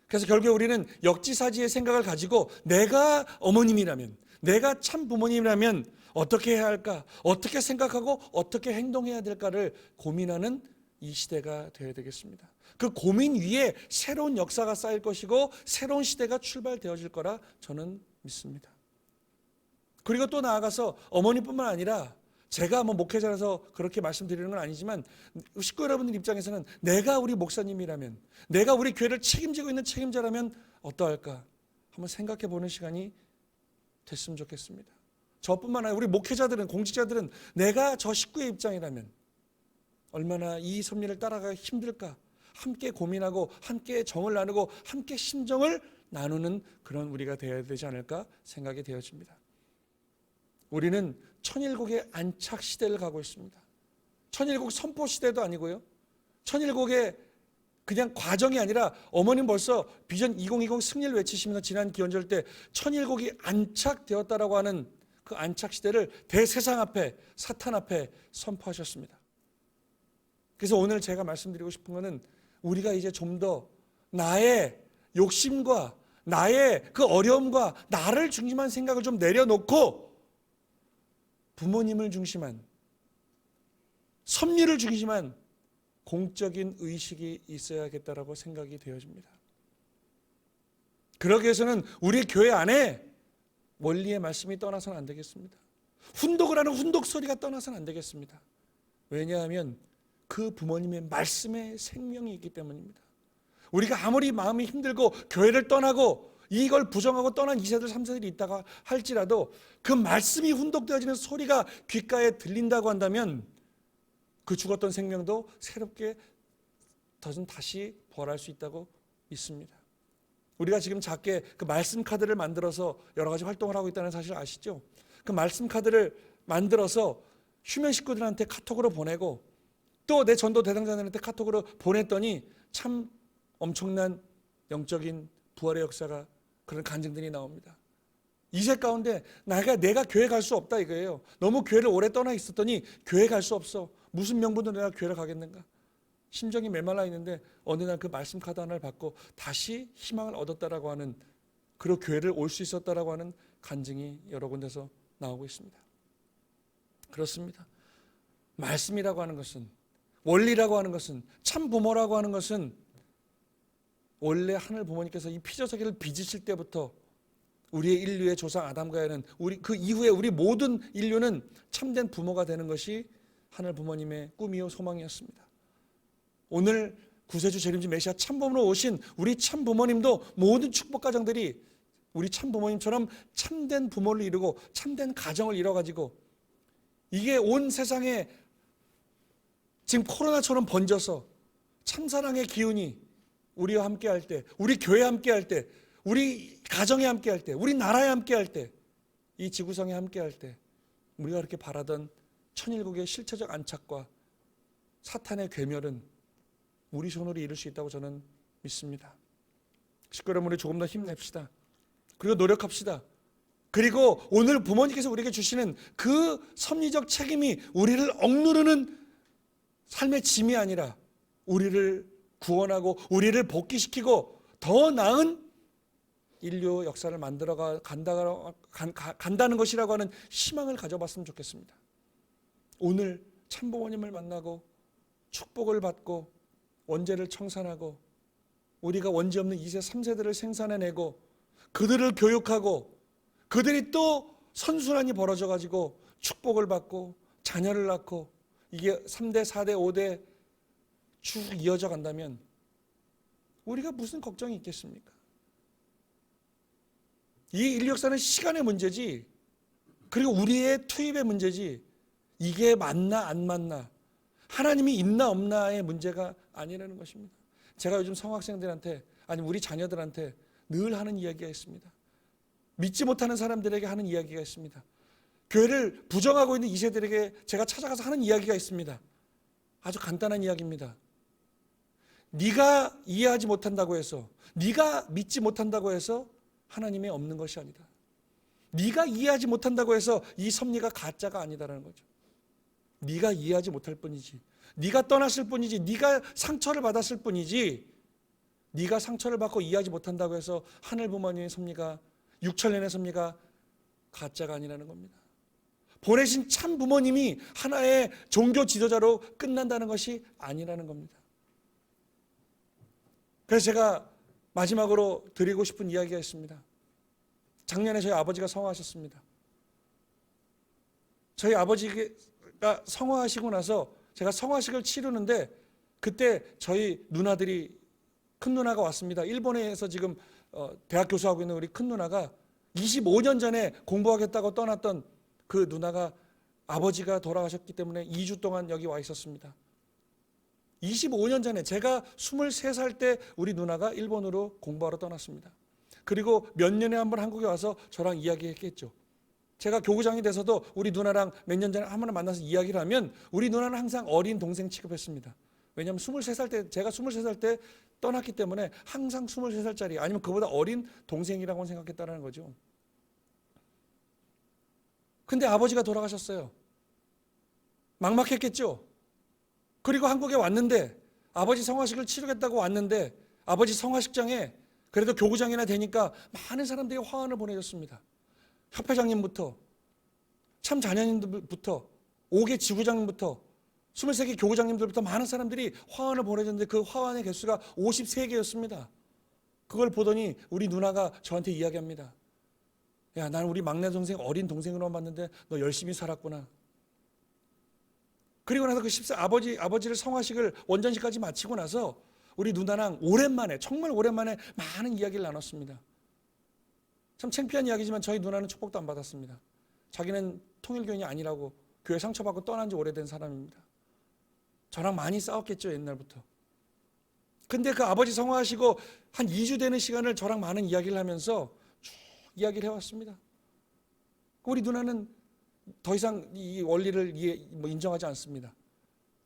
그래서 결국에 우리는 역지사지의 생각을 가지고 내가 어머님이라면, 내가 참 부모님이라면 어떻게 해야 할까? 어떻게 생각하고 어떻게 행동해야 될까를 고민하는 이 시대가 되어야 되겠습니다. 그 고민 위에 새로운 역사가 쌓일 것이고 새로운 시대가 출발되어질 거라 저는 믿습니다. 그리고 또 나아가서 어머니뿐만 아니라, 제가 목회자라서 그렇게 말씀드리는 건 아니지만 식구 여러분들 입장에서는 내가 우리 목사님이라면, 내가 우리 교회를 책임지고 있는 책임자라면 어떠할까? 한번 생각해 보는 시간이 됐으면 좋겠습니다. 저뿐만 아니라 우리 목회자들은, 공직자들은 내가 저 식구의 입장이라면 얼마나 이 섭리를 따라가기 힘들까? 함께 고민하고 함께 정을 나누고 함께 심정을 나누는 그런 우리가 되어야 되지 않을까 생각이 되어집니다. 우리는 천일국의 안착 시대를 가고 있습니다. 천일국 선포 시대도 아니고요, 천일국의 그냥 과정이 아니라 어머님 벌써 비전 2020 승리를 외치시면서 지난 기원절 때 천일국이 안착되었다라고 하는 그 안착 시대를 대세상 앞에, 사탄 앞에 선포하셨습니다. 그래서 오늘 제가 말씀드리고 싶은 것은 우리가 이제 좀 더 나의 욕심과 나의 그 어려움과 나를 중심한 생각을 좀 내려놓고 부모님을 중심한, 섭리를 중심한 공적인 의식이 있어야겠다라고 생각이 되어집니다. 그러기 위해서는 우리 교회 안에 원리의 말씀이 떠나서는 안 되겠습니다. 훈독을 하는 훈독 소리가 떠나서는 안 되겠습니다. 왜냐하면 그 부모님의 말씀에 생명이 있기 때문입니다. 우리가 아무리 마음이 힘들고 교회를 떠나고 이걸 부정하고 떠난 2세들 3세들이 있다가 할지라도 그 말씀이 훈독되어지는 소리가 귓가에 들린다고 한다면 그 죽었던 생명도 새롭게 다시 부활할 수 있다고 믿습니다. 우리가 지금 작게 그 말씀 카드를 만들어서 여러 가지 활동을 하고 있다는 사실 아시죠? 그 말씀 카드를 만들어서 휴면 식구들한테 카톡으로 보내고 또 내 전도 대상자들한테 카톡으로 보냈더니 참 엄청난 영적인 부활의 역사가, 그런 간증들이 나옵니다. 이세 가운데 내가 교회 갈 수 없다 이거예요. 너무 교회를 오래 떠나 있었더니 교회 갈 수 없어. 무슨 명분으로 내가 교회를 가겠는가? 심정이 메말라 있는데 어느 날 그 말씀 카드 하나를 받고 다시 희망을 얻었다라고 하는, 그리고 교회를 올 수 있었다라고 하는 간증이 여러 군데서 나오고 있습니다. 그렇습니다. 말씀이라고 하는 것은, 원리라고 하는 것은, 참 부모라고 하는 것은 원래 하늘 부모님께서 이 피조세계를 빚으실 때부터 우리의 인류의 조상 아담과 에는, 우리 그 이후에 우리 모든 인류는 참된 부모가 되는 것이 하늘 부모님의 꿈이요 소망이었습니다. 오늘 구세주 재림주 메시아 참부모로 오신 우리 참 부모님도 모든 축복 가정들이 우리 참 부모님처럼 참된 부모를 이루고 참된 가정을 이뤄가지고, 이게 온 세상에 지금 코로나처럼 번져서 참사랑의 기운이 우리와 함께 할 때, 우리 교회에 함께 할 때, 우리 가정에 함께 할 때, 우리 나라에 함께 할 때, 이 지구상에 함께 할 때 우리가 그렇게 바라던 천일국의 실체적 안착과 사탄의 괴멸은 우리 손으로 이룰 수 있다고 저는 믿습니다. 식구여러분, 우리 조금 더 힘냅시다. 그리고 노력합시다. 그리고 오늘 부모님께서 우리에게 주시는 그 섭리적 책임이 우리를 억누르는 삶의 짐이 아니라 우리를 구원하고 우리를 복귀시키고 더 나은 인류 역사를 만들어 간다는 것이라고 하는 희망을 가져봤으면 좋겠습니다. 오늘 참부모님을 만나고 축복을 받고 원죄를 청산하고 우리가 원죄 없는 2세 3세들을 생산해내고 그들을 교육하고 그들이 또 선순환이 벌어져 가지고 축복을 받고 자녀를 낳고 이게 3대 4대 5대 쭉 이어져 간다면 우리가 무슨 걱정이 있겠습니까? 이 인류 역사는 시간의 문제지, 그리고 우리의 투입의 문제지, 이게 맞나 안 맞나, 하나님이 있나 없나의 문제가 아니라는 것입니다. 제가 요즘 성학생들한테, 아니 우리 자녀들한테 늘 하는 이야기가 있습니다. 믿지 못하는 사람들에게 하는 이야기가 있습니다. 교회를 부정하고 있는 2세들에게 제가 찾아가서 하는 이야기가 있습니다. 아주 간단한 이야기입니다. 네가 이해하지 못한다고 해서, 네가 믿지 못한다고 해서 하나님이 없는 것이 아니다. 네가 이해하지 못한다고 해서 이 섭리가 가짜가 아니다라는 거죠. 네가 이해하지 못할 뿐이지, 네가 떠났을 뿐이지, 네가 상처를 받았을 뿐이지, 네가 상처를 받고 이해하지 못한다고 해서 하늘 부모님의 섭리가, 6천년의 섭리가 가짜가 아니라는 겁니다. 보내신 참 부모님이 하나의 종교 지도자로 끝난다는 것이 아니라는 겁니다. 그래서 제가 마지막으로 드리고 싶은 이야기가 있습니다. 작년에 저희 아버지가 성화하셨습니다. 저희 아버지가 성화하시고 나서 제가 성화식을 치르는데 그때 저희 누나들이, 큰 누나가 왔습니다. 일본에서 지금 대학 교수하고 있는 우리 큰 누나가 25년 전에 공부하겠다고 떠났던 그 누나가 아버지가 돌아가셨기 때문에 2주 동안 여기 와 있었습니다. 25년 전에 제가 23살 때 우리 누나가 일본으로 공부하러 떠났습니다. 그리고 몇 년에 한 번 한국에 와서 저랑 이야기했겠죠. 제가 교구장이 돼서도 우리 누나랑 몇 년 전에 한 번 만나서 이야기를 하면 우리 누나는 항상 어린 동생 취급했습니다. 왜냐하면 23살 때, 제가 23살 때 떠났기 때문에 항상 23살짜리 아니면 그보다 어린 동생이라고 생각했다는 거죠. 근데 아버지가 돌아가셨어요. 막막했겠죠. 그리고 한국에 왔는데 아버지 성화식을 치르겠다고 왔는데 아버지 성화식장에 그래도 교구장이나 되니까 많은 사람들이 화환을 보내줬습니다. 협회장님부터 참 자녀님들부터 5개 지구장님부터 23개 교구장님들부터 많은 사람들이 화환을 보내줬는데 그 화환의 개수가 53개였습니다. 그걸 보더니 우리 누나가 저한테 이야기합니다. 야, 나는 우리 막내 동생 어린 동생으로만 봤는데 너 열심히 살았구나. 그리고 나서 그 아버지를 성화식을 원전식까지 마치고 나서 우리 누나랑 오랜만에, 정말 오랜만에 많은 이야기를 나눴습니다. 참 창피한 이야기지만 저희 누나는 축복도 안 받았습니다. 자기는 통일교인이 아니라고 교회 상처받고 떠난 지 오래된 사람입니다. 저랑 많이 싸웠겠죠, 옛날부터. 근데 그 아버지 성화하시고 한 2주 되는 시간을 저랑 많은 이야기를 하면서 쭉 이야기를 해왔습니다. 우리 누나는 더 이상 이 원리를 인정하지 않습니다.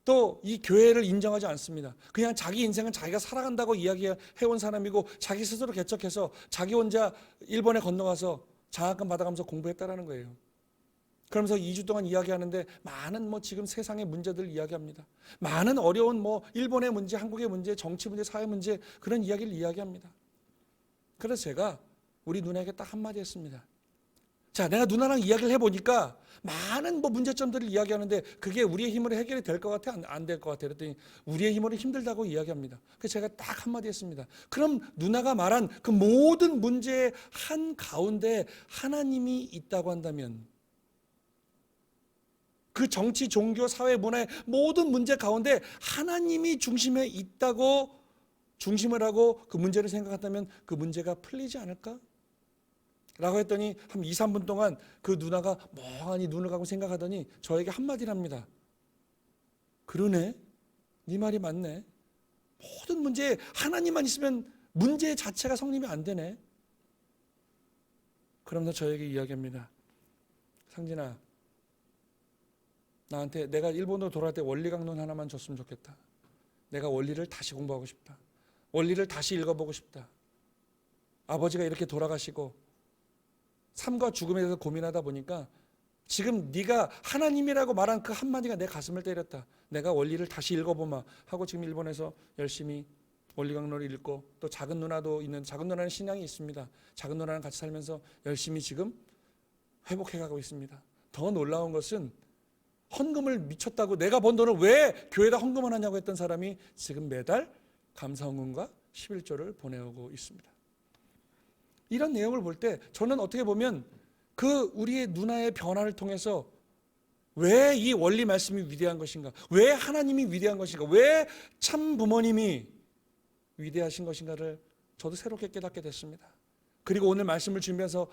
또 이 교회를 인정하지 않습니다. 그냥 자기 인생은 자기가 살아간다고 이야기해온 사람이고 자기 스스로 개척해서 자기 혼자 일본에 건너가서 장학금 받아가면서 공부했다라는 거예요. 그러면서 2주 동안 이야기하는데 많은 지금 세상의 문제들을 이야기합니다. 많은 어려운 일본의 문제, 한국의 문제, 정치 문제, 사회 문제 그런 이야기를 이야기합니다. 그래서 제가 우리 누나에게 딱 한마디 했습니다. 자, 내가 누나랑 이야기를 해보니까 많은 문제점들을 이야기하는데 그게 우리의 힘으로 해결이 될 것 같아? 안 될 것 같아? 그랬더니 우리의 힘으로 힘들다고 이야기합니다. 그래서 제가 딱 한마디 했습니다. 그럼 누나가 말한 그 모든 문제의 한 가운데 하나님이 있다고 한다면 그 정치, 종교, 사회, 문화의 모든 문제 가운데 하나님이 중심에 있다고 중심을 하고 그 문제를 생각한다면 그 문제가 풀리지 않을까? 라고 했더니 한 2, 3분 동안 그 누나가 멍하니 눈을 감고 생각하더니 저에게 한마디를 합니다. 그러네? 네 말이 맞네. 모든 문제에 하나님만 있으면 문제 자체가 성립이 안 되네. 그러면서 저에게 이야기합니다. 상진아, 나한테 내가 일본으로 돌아갈 때 원리 강론 하나만 줬으면 좋겠다. 내가 원리를 다시 공부하고 싶다. 원리를 다시 읽어보고 싶다. 아버지가 이렇게 돌아가시고 삶과 죽음에 대해서 고민하다 보니까 지금 네가 하나님이라고 말한 그 한마디가 내 가슴을 때렸다. 내가 원리를 다시 읽어보마 하고 지금 일본에서 열심히 원리강론을 읽고, 또 작은 누나도 있는, 작은 누나는 신앙이 있습니다. 작은 누나랑 같이 살면서 열심히 지금 회복해가고 있습니다. 더 놀라운 것은 헌금을 미쳤다고 내가 번 돈을 왜 교회에다 헌금을 하냐고 했던 사람이 지금 매달 감사헌금과 11조를 보내오고 있습니다. 이런 내용을 볼 때 저는 어떻게 보면 그 우리의 누나의 변화를 통해서 왜 이 원리 말씀이 위대한 것인가, 왜 하나님이 위대한 것인가, 왜 참 부모님이 위대하신 것인가를 저도 새롭게 깨닫게 됐습니다. 그리고 오늘 말씀을 준비해서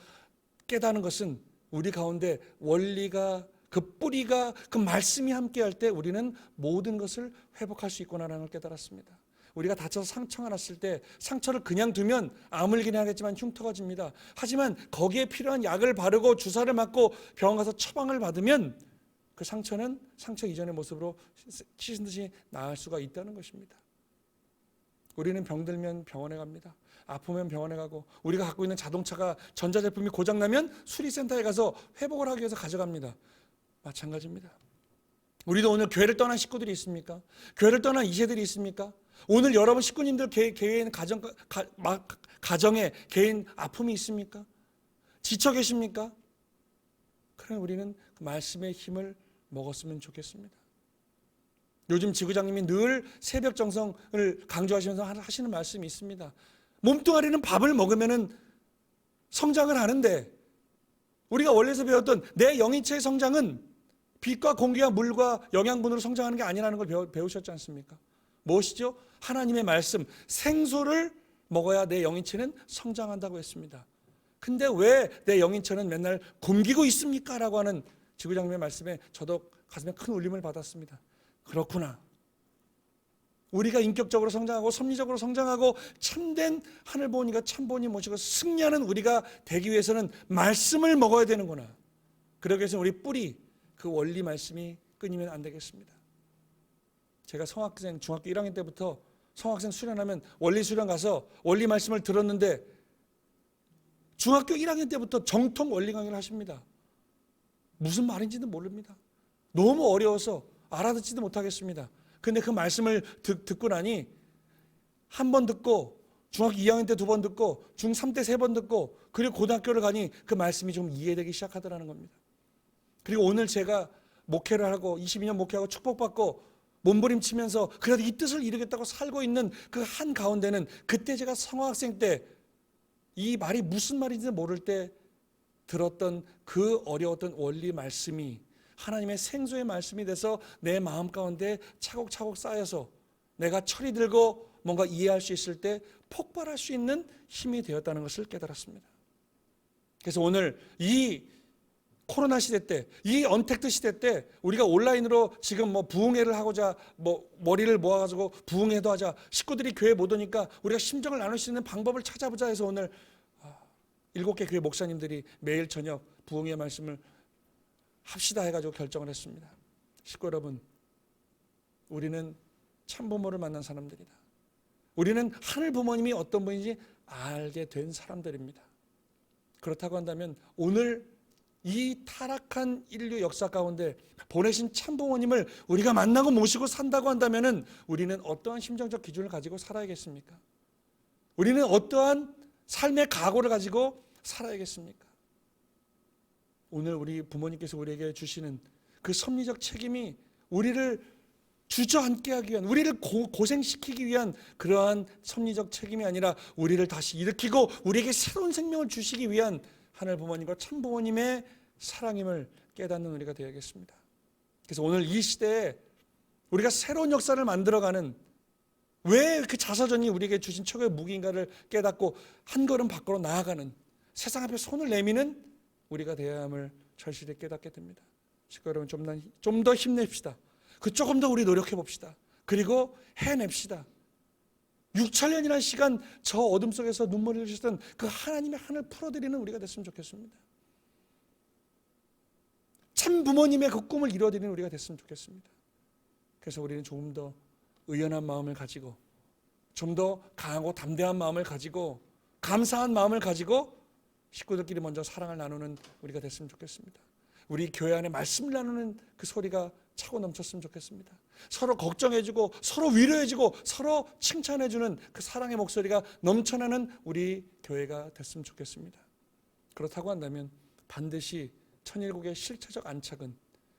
깨닫는 것은 우리 가운데 원리가, 그 뿌리가, 그 말씀이 함께할 때 우리는 모든 것을 회복할 수 있구나라는 걸 깨달았습니다. 우리가 다쳐서 상처가 났을 때 상처를 그냥 두면 아물기는 하겠지만 흉터가 집니다. 하지만 거기에 필요한 약을 바르고 주사를 맞고 병원 가서 처방을 받으면 그 상처는 상처 이전의 모습으로 씻은 듯이 나을 수가 있다는 것입니다. 우리는 병들면 병원에 갑니다. 아프면 병원에 가고, 우리가 갖고 있는 자동차가 전자제품이 고장나면 수리센터에 가서 회복을 하기 위해서 가져갑니다. 마찬가지입니다. 우리도 오늘 교회를 떠난 식구들이 있습니까? 교회를 떠난 2세들이 있습니까? 오늘 여러분 식구님들 개인 가정에 개인 아픔이 있습니까? 지쳐 계십니까? 그럼 우리는 그 말씀의 힘을 먹었으면 좋겠습니다. 요즘 지구장님이 늘 새벽 정성을 강조하시면서 하시는 말씀이 있습니다. 몸뚱아리는 밥을 먹으면 성장을 하는데, 우리가 원래서 배웠던 내 영인체의 성장은 빛과 공기와 물과 영양분으로 성장하는 게 아니라는 걸 배우셨지 않습니까? 무엇이죠? 하나님의 말씀, 생수를 먹어야 내 영인체는 성장한다고 했습니다. 근데 왜 내 영인체는 맨날 굶기고 있습니까? 라고 하는 지구장님의 말씀에 저도 가슴에 큰 울림을 받았습니다. 그렇구나. 우리가 인격적으로 성장하고 섭리적으로 성장하고 참된 하늘보니가 참보니 모시고 승리하는 우리가 되기 위해서는 말씀을 먹어야 되는구나. 그러기 위해서 우리 뿌리, 그 원리 말씀이 끊이면 안 되겠습니다. 제가 성학생 중학교 1학년 때부터 성학생 수련하면 원리 수련 가서 원리 말씀을 들었는데 중학교 1학년 때부터 정통 원리 강의를 하십니다. 무슨 말인지는 모릅니다. 너무 어려워서 알아듣지도 못하겠습니다. 근데 그 말씀을 듣고 나니 한 번 듣고, 중학교 2학년 때 2번 듣고, 중3 때 3번 듣고, 그리고 고등학교를 가니 그 말씀이 좀 이해되기 시작하더라는 겁니다. 그리고 오늘 제가 목회를 하고 22년 목회하고 축복받고 몸부림치면서 그래도 이 뜻을 이루겠다고 살고 있는 그 한 가운데는, 그때 제가 성화학생 때 이 말이 무슨 말인지 모를 때 들었던 그 어려웠던 원리 말씀이 하나님의 생수의 말씀이 돼서 내 마음 가운데 차곡차곡 쌓여서 내가 철이 들고 뭔가 이해할 수 있을 때 폭발할 수 있는 힘이 되었다는 것을 깨달았습니다. 그래서 오늘 이 코로나 시대 때, 이 언택트 시대 때 우리가 온라인으로 지금 부흥회를 하고자 머리를 모아가지고 부흥회도 하자, 식구들이 교회 못 오니까 우리가 심정을 나눌 수 있는 방법을 찾아보자 해서 오늘 7개 교회 목사님들이 매일 저녁 부흥회 말씀을 합시다 해가지고 결정을 했습니다. 식구 여러분, 우리는 참부모를 만난 사람들이다. 우리는 하늘 부모님이 어떤 분인지 알게 된 사람들입니다. 그렇다고 한다면 오늘 이 타락한 인류 역사 가운데 보내신 참부모님을 우리가 만나고 모시고 산다고 한다면 우리는 어떠한 심정적 기준을 가지고 살아야겠습니까? 우리는 어떠한 삶의 각오를 가지고 살아야겠습니까? 오늘 우리 부모님께서 우리에게 주시는 그 섭리적 책임이 우리를 주저앉게 하기 위한, 우리를 고생시키기 위한 그러한 섭리적 책임이 아니라 우리를 다시 일으키고 우리에게 새로운 생명을 주시기 위한 하늘 부모님과 참 부모님의 사랑임을 깨닫는 우리가 되어야겠습니다. 그래서 오늘 이 시대에 우리가 새로운 역사를 만들어가는, 왜 그 자서전이 우리에게 주신 최고의 무기인가를 깨닫고 한 걸음 밖으로 나아가는, 세상 앞에 손을 내미는 우리가 되어야 함을 절실히 깨닫게 됩니다. 식구 여러분, 좀 더 힘냅시다. 조금 더 우리 노력해 봅시다. 그리고 해냅시다. 6천년이라는 시간 저 어둠 속에서 눈물을 흘리셨던 그 하나님의 하늘 풀어드리는 우리가 됐으면 좋겠습니다. 참 부모님의 그 꿈을 이루어드리는 우리가 됐으면 좋겠습니다. 그래서 우리는 조금 더 의연한 마음을 가지고 좀 더 강하고 담대한 마음을 가지고 감사한 마음을 가지고 식구들끼리 먼저 사랑을 나누는 우리가 됐으면 좋겠습니다. 우리 교회 안에 말씀을 나누는 그 소리가 차고 넘쳤으면 좋겠습니다. 서로 걱정해주고 서로 위로해주고 서로 칭찬해주는 그 사랑의 목소리가 넘쳐나는 우리 교회가 됐으면 좋겠습니다. 그렇다고 한다면 반드시 천일국의 실체적 안착은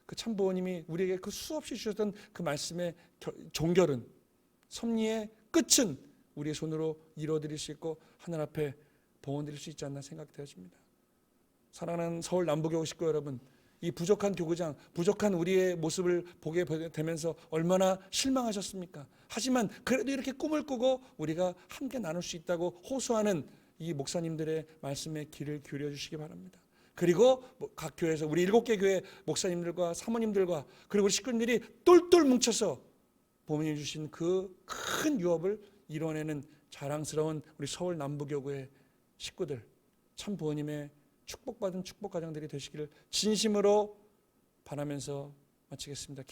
그 참부모님이 우리에게 그 수없이 주셨던 그 말씀의 종결은, 섭리의 끝은 우리의 손으로 이루어드릴 수 있고 하늘 앞에 봉헌드릴 수 있지 않나 생각되어집니다. 사랑하는 서울 남부교구 식구 여러분, 이 부족한 교구장, 부족한 우리의 모습을 보게 되면서 얼마나 실망하셨습니까? 하지만 그래도 이렇게 꿈을 꾸고 우리가 함께 나눌 수 있다고 호소하는 이 목사님들의 말씀에 귀를 기울여 주시기 바랍니다. 그리고 각 교회에서 우리 7개 교회 목사님들과 사모님들과 그리고 우리 식구들이 똘똘 뭉쳐서 부모님이 주신 그 큰 유업을 이뤄내는 자랑스러운 우리 서울 남부교구의 식구들, 참 부모님의 축복받은 축복가정들이 되시기를 진심으로 바라면서 마치겠습니다.